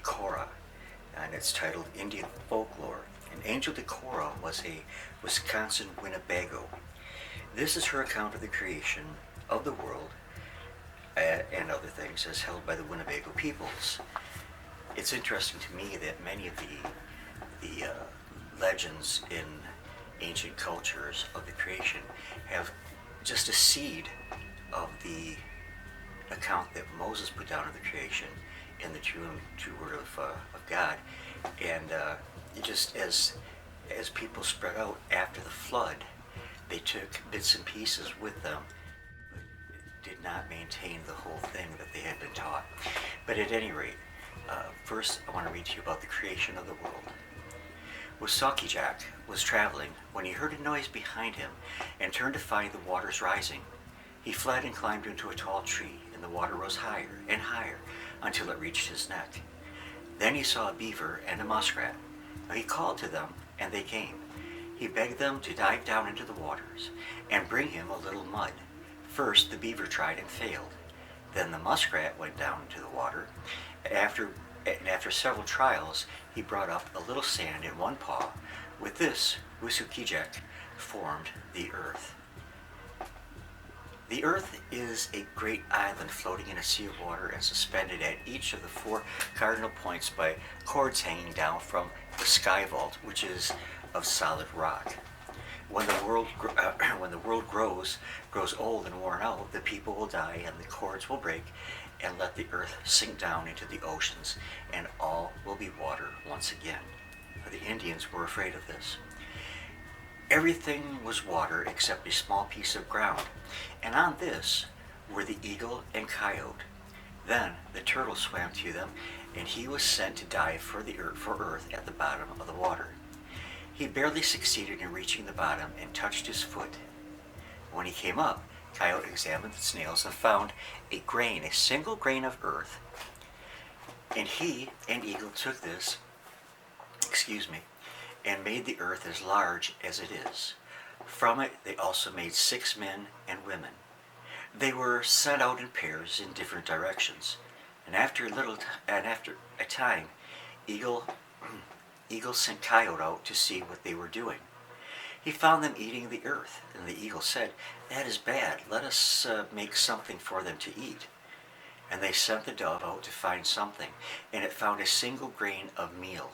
Decora, and it's titled Indian Folklore. And Angel Decora was a Wisconsin Winnebago. This is her account of the creation of the world and other things as held by the Winnebago peoples. It's interesting to me that many of the legends in ancient cultures of the creation have just a seed of the account that Moses put down of the creation in the true word of God, and it just as people spread out after the flood, they took bits and pieces with them, but did not maintain the whole thing that they had been taught. But at any rate, first I want to read to you about the creation of the world. Wasakijak was traveling when he heard a noise behind him and turned to find the waters rising. He fled and climbed into a tall tree, and the water rose higher and higher until it reached his neck. Then he saw a beaver and a muskrat. He called to them, and they came. He begged them to dive down into the waters and bring him a little mud. First the beaver tried and failed. Then the muskrat went down into the water. After several trials, he brought up a little sand in one paw. With this, Wisukijek formed the earth. The earth is a great island floating in a sea of water and suspended at each of the four cardinal points by cords hanging down from the sky vault, which is of solid rock. When the world grows old and worn out, the people will die and the cords will break and let the earth sink down into the oceans, and all will be water once again. The Indians were afraid of this. Everything was water except a small piece of ground, and on this were the eagle and coyote. Then the turtle swam to them, and he was sent to dive for earth at the bottom of the water. He barely succeeded in reaching the bottom and touched his foot. When he came up, Coyote examined the snails and found a single grain of earth. And he and Eagle took this, and made the earth as large as it is. From it they also made 6 men and women. They were sent out in pairs in different directions, and after a time, Eagle sent Coyote out to see what they were doing. He found them eating the earth, and the eagle said, "That is bad. Let us make something for them to eat." And they sent the dove out to find something, and it found a single grain of meal.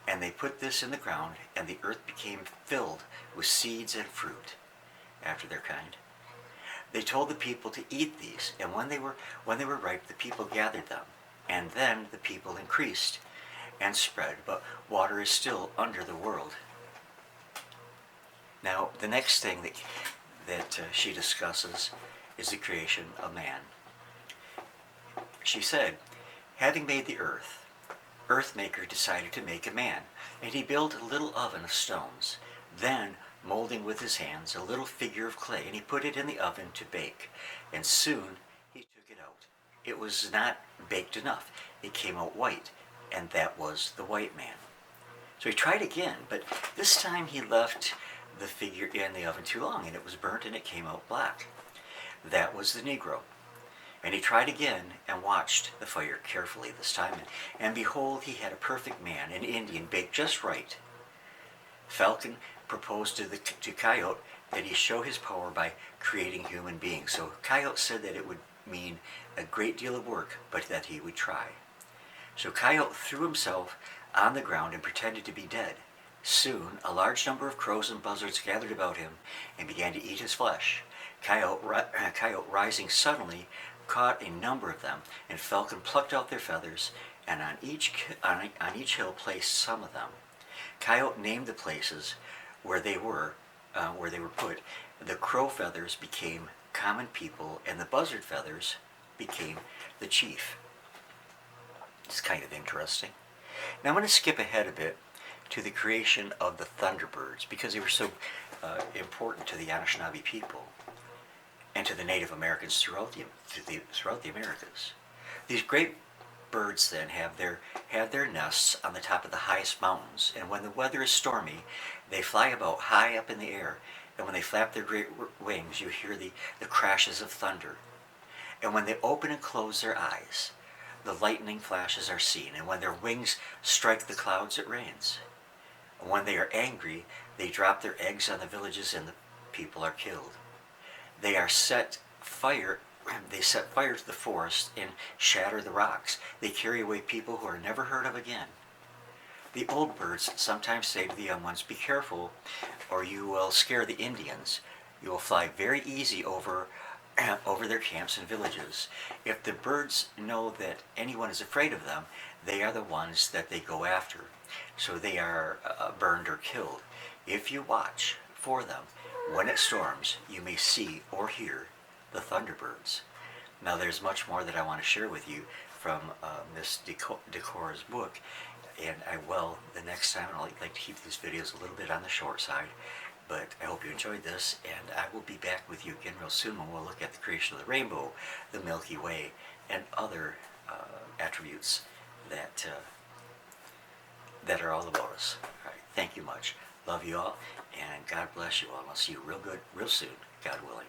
And they put this in the ground, and the earth became filled with seeds and fruit, after their kind. They told the people to eat these, and when they were ripe, the people gathered them. And then the people increased and spread, but water is still under the world. Now, the next thing that she discusses is the creation of man. She said, having made the Earthmaker decided to make a man, and he built a little oven of stones. Then, molding with his hands a little figure of clay, and he put it in the oven to bake. And soon he took it out. It was not baked enough. It came out white, and that was the white man. So he tried again, but this time he left the figure in the oven too long, and it was burnt and it came out black. That was the Negro. And he tried again and watched the fire carefully this time, and behold, he had a perfect man, an Indian, baked just right. Falcon proposed to Coyote that he show his power by creating human beings. So Coyote said that it would mean a great deal of work, but that he would try. So Coyote threw himself on the ground and pretended to be dead. Soon, a large number of crows and buzzards gathered about him and began to eat his flesh. Coyote rising suddenly, caught a number of them, and Falcon plucked out their feathers, and on each hill placed some of them. Coyote named the places where they were put. The crow feathers became common people, and the buzzard feathers became the chief. It's kind of interesting. Now I'm going to skip ahead a bit to the creation of the thunderbirds, because they were so important to the Anishinaabe people and to the Native Americans throughout the Americas. These great birds then have their nests on the top of the highest mountains, and when the weather is stormy, they fly about high up in the air, and when they flap their great wings, you hear the crashes of thunder. And when they open and close their eyes, the lightning flashes are seen, and when their wings strike the clouds, it rains. And when they are angry, they drop their eggs on the villages, and the people are killed. They set fire to the forest and shatter the rocks. They carry away people who are never heard of again. The old birds sometimes say to the young ones, "Be careful, or you will scare the Indians. You will fly very easy over their camps and villages. If the birds know that anyone is afraid of them, they are the ones that they go after. So they are burned or killed. If you watch for them, when it storms, you may see or hear the thunderbirds." Now there's much more that I want to share with you from Miss Decora's book, and I will the next time. I'd like to keep these videos a little bit on the short side, but I hope you enjoyed this, and I will be back with you again real soon when we'll look at the creation of the rainbow, the Milky Way, and other attributes that are all about us. All right, thank you much. Love you all, and God bless you all. I'll see you real soon, God willing.